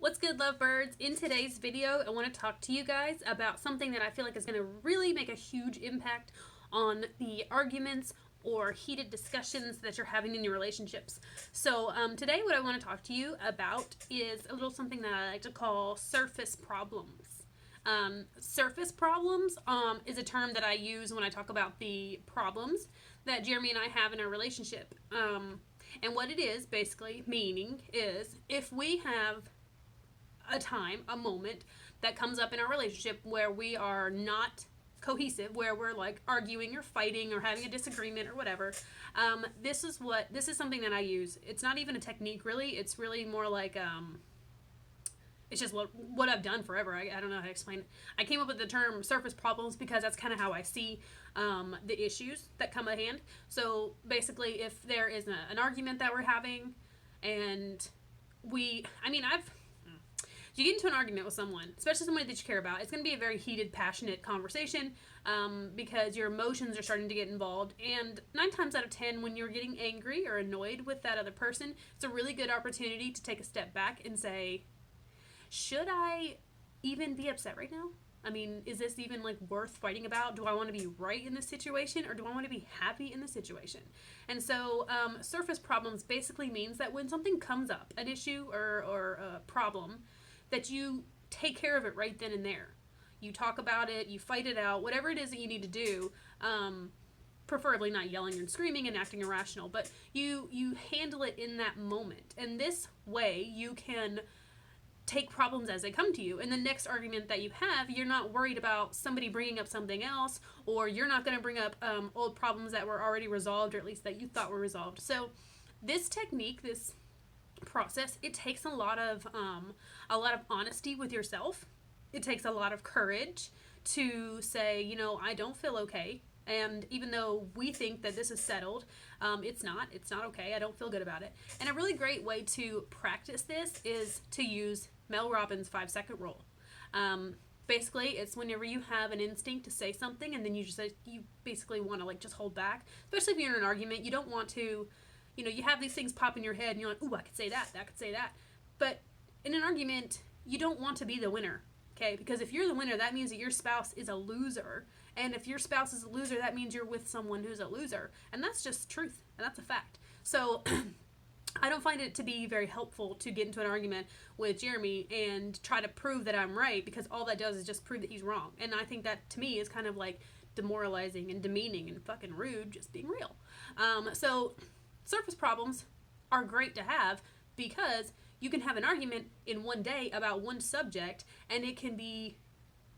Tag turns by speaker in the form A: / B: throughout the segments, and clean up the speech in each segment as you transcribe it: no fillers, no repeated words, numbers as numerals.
A: What's good, lovebirds? In today's video, I want to talk to you guys about something that I feel like is going to really make a huge impact on the arguments or heated discussions that you're having in your relationships. So today what I want to talk to you about is a little something that I like to call surface problems. Surface problems is a term that I use when I talk about the problems that Jeremy and I have in our relationship. And what it is basically meaning is if we have a moment that comes up in our relationship where we are not cohesive, where we're like arguing or fighting or having a disagreement or whatever. This is something that I use. It's not even a technique really. It's really more like it's just what I've done forever. I don't know how to explain it. I came up with the term surface problems because that's kind of how I see the issues that come at hand. So basically, if there is an argument that we're having, and you get into an argument with someone, especially somebody that you care about, it's going to be a very heated, passionate conversation because your emotions are starting to get involved. And 9 times out of 10, when you're getting angry or annoyed with that other person, it's a really good opportunity to take a step back and say, should I even be upset right now? I mean, is this even like worth fighting about? Do I want to be right in this situation or do I want to be happy in the situation? And so surface problems basically means that when something comes up, an issue or a problem, that you take care of it right then and there. You talk about it, you fight it out, whatever it is that you need to do, preferably not yelling and screaming and acting irrational, but you handle it in that moment. And this way you can take problems as they come to you. And the next argument that you have, you're not worried about somebody bringing up something else, or you're not going to bring up old problems that were already resolved, or at least that you thought were resolved. So this technique, this process, it takes a lot of honesty with yourself. It takes a lot of courage to say, I don't feel okay, and even though we think that this is settled, it's not okay. I don't feel good about it. And a really great way to practice this is to use Mel Robbins' 5-second rule. Basically, it's whenever you have an instinct to say something and then you basically want to just hold back, especially if you're in an argument. You don't want to, you have these things pop in your head and you're like, ooh, I could say that could say that. But in an argument, you don't want to be the winner, okay? Because if you're the winner, that means that your spouse is a loser. And if your spouse is a loser, that means you're with someone who's a loser. And that's just truth, and that's a fact. So I don't find it to be very helpful to get into an argument with Jeremy and try to prove that I'm right, because all that does is just prove that he's wrong. And I think that, to me, is kind of like demoralizing and demeaning and fucking rude, just being real. So surface problems are great to have because you can have an argument in one day about one subject and it can be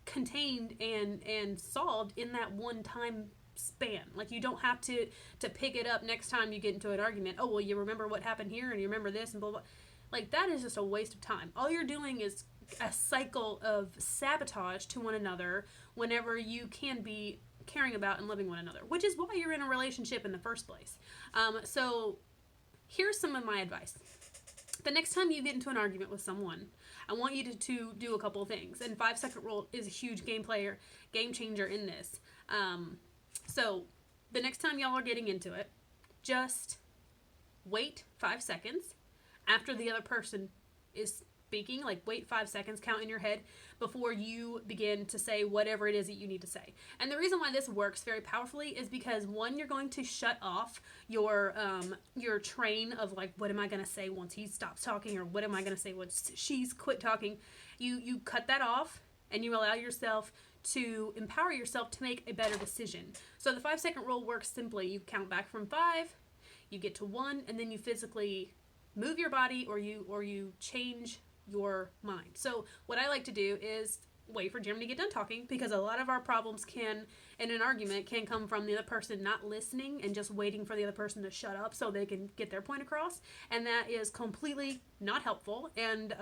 A: contained and solved in that one time span. Like, you don't have to pick it up next time you get into an argument. Oh, well, you remember what happened here and you remember this and blah, blah. Like, that is just a waste of time. All you're doing is a cycle of sabotage to one another whenever you can be caring about and loving one another, which is why you're in a relationship in the first place. So here's some of my advice. The next time you get into an argument with someone, I want you to do a couple of things. And 5-second rule is a huge game changer in this. So the next time y'all are getting into it, just wait 5 seconds after the other person is speaking. Like, wait 5 seconds, count in your head before you begin to say whatever it is that you need to say. And the reason why this works very powerfully is because, one, you're going to shut off your train of like, what am I going to say once he stops talking, or what am I going to say once she's quit talking. You cut that off and you allow yourself to empower yourself to make a better decision. So the 5-second rule works simply. You count back from 5, you get to 1, and then you physically move your body or you change your mind. So what I like to do is wait for Jeremy to get done talking, because a lot of our problems in an argument can come from the other person not listening and just waiting for the other person to shut up so they can get their point across. And that is completely not helpful, and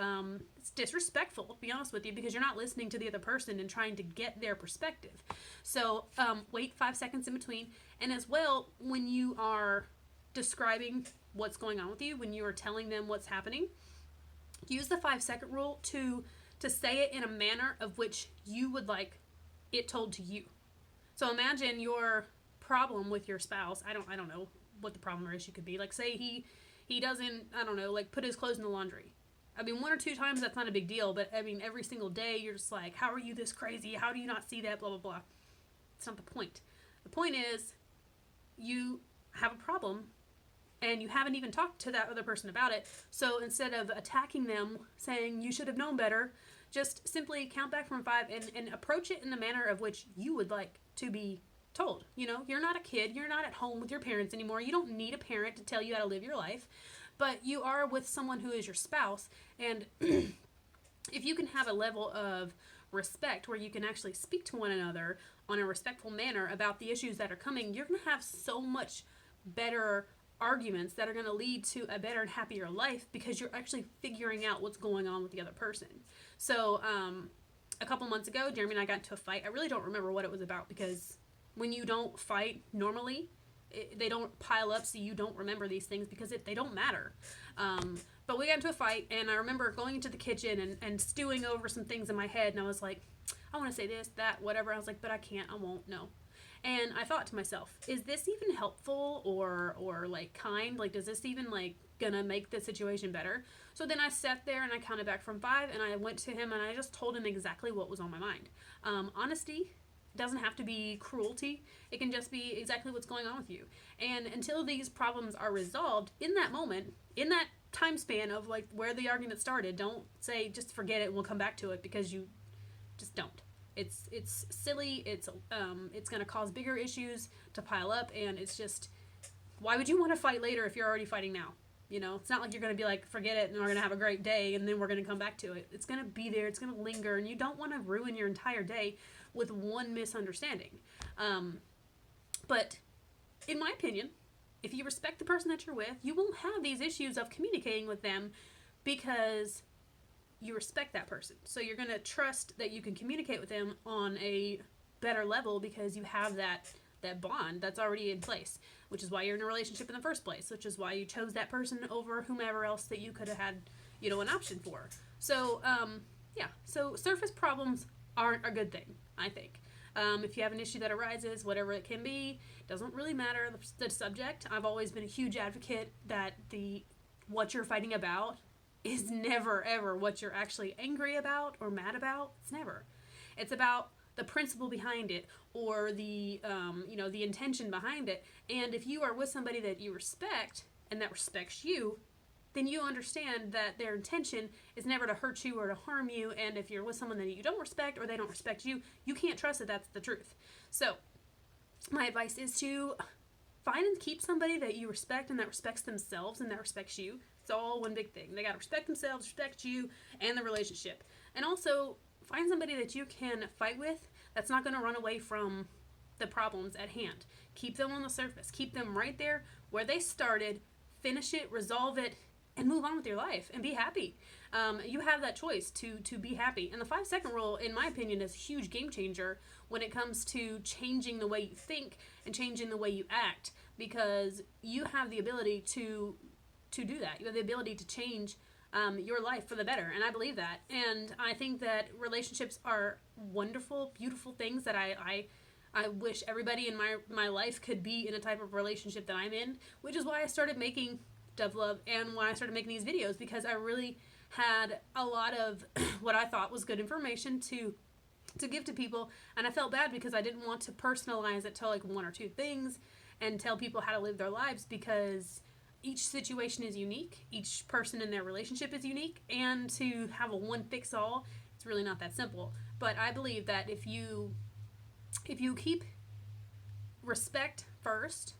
A: it's disrespectful, to be honest with you, because you're not listening to the other person and trying to get their perspective. So wait 5 seconds in between. And as well, when you are describing what's going on with you, when you are telling them what's happening, use the 5-second rule to say it in a manner of which you would like it told to you. So imagine your problem with your spouse. I don't know what the problem or issue could be. Like, say he doesn't, I don't know, like put his clothes in the laundry. I mean, one or two times, that's not a big deal. But I mean, every single day, you're just like, how are you this crazy? How do you not see that? Blah, blah, blah. It's not the point. The point is, you have a problem and you haven't even talked to that other person about it. So instead of attacking them, saying you should have known better, just simply count back from 5 and approach it in the manner of which you would like to be told. You know, you're not a kid. You're not at home with your parents anymore. You don't need a parent to tell you how to live your life. But you are with someone who is your spouse. And if you can have a level of respect where you can actually speak to one another on a respectful manner about the issues that are coming, you're going to have so much better arguments that are going to lead to a better and happier life because you're actually figuring out what's going on with the other person. So a couple months ago, Jeremy and I got into a fight. I really don't remember what it was about because when you don't fight normally, they don't pile up, so you don't remember these things because they don't matter. But we got into a fight, and I remember going into the kitchen and stewing over some things in my head, and I was like, I want to say this, that, whatever. I was like, but I can't, I won't, no. And I thought to myself, is this even helpful or like kind? Like, does this even like gonna make the situation better? So then I sat there and I counted back from 5, and I went to him and I just told him exactly what was on my mind. Honesty doesn't have to be cruelty. It can just be exactly what's going on with you. And until these problems are resolved in that moment, in that time span of like where the argument started, don't say just forget it and we'll come back to it, because you just don't. It's silly. It's going to cause bigger issues to pile up, and it's just, why would you want to fight later if you're already fighting now? You know, it's not like you're going to be like, forget it, and we're going to have a great day, and then we're going to come back to it. It's going to be there. It's going to linger, and you don't want to ruin your entire day with one misunderstanding. But in my opinion, if you respect the person that you're with, you won't have these issues of communicating with them because you respect that person. So you're going to trust that you can communicate with them on a better level because you have that bond that's already in place, which is why you're in a relationship in the first place, which is why you chose that person over whomever else that you could have had, you know, an option for. So, yeah. So surface problems aren't a good thing, I think. If you have an issue that arises, whatever it can be, doesn't really matter the subject. I've always been a huge advocate that what you're fighting about is never, ever what you're actually angry about or mad about. It's never. It's about the principle behind it or the intention behind it. And if you are with somebody that you respect and that respects you, then you understand that their intention is never to hurt you or to harm you. And if you're with someone that you don't respect or they don't respect you, you can't trust that that's the truth. So my advice is to find and keep somebody that you respect and that respects themselves and that respects you. It's all one big thing. They got to respect themselves, respect you, and the relationship. And also find somebody that you can fight with that's not going to run away from the problems at hand. Keep them on the surface. Keep them right there where they started. Finish it, resolve it, and move on with your life and be happy. You have that choice to be happy. And the 5-second rule, in my opinion, is a huge game changer when it comes to changing the way you think and changing the way you act, because you have the ability to do that. You have the ability to change your life for the better, and I believe that. And I think that relationships are wonderful, beautiful things that I wish everybody in my life could be in a type of relationship that I'm in, which is why I started making Dove Love and why I started making these videos, because I really had a lot of what I thought was good information to give to people, and I felt bad because I didn't want to personalize it to like one or two things and tell people how to live their lives, because each situation is unique, each person in their relationship is unique, and to have a one fix all, it's really not that simple. But I believe that if you keep respect first,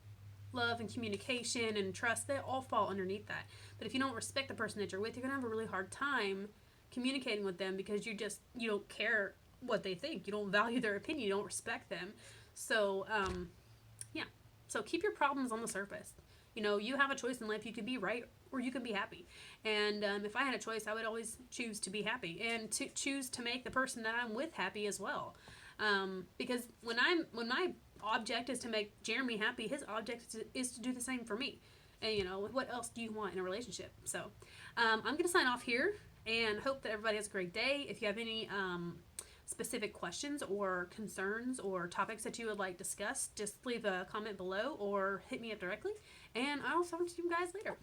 A: love and communication and trust, they all fall underneath that. But if you don't respect the person that you're with, you're going to have a really hard time communicating with them, because you don't care what they think. You don't value their opinion. You don't respect them. So, yeah. So keep your problems on the surface. You know, you have a choice in life. You can be right or you can be happy. And if I had a choice, I would always choose to be happy and to choose to make the person that I'm with happy as well. Because when my object is to make Jeremy happy, his object is to do the same for me. And you know, what else do you want in a relationship? So I'm going to sign off here and hope that everybody has a great day. If you have any specific questions or concerns or topics that you would like discussed, just leave a comment below or hit me up directly, and I'll talk to you guys later.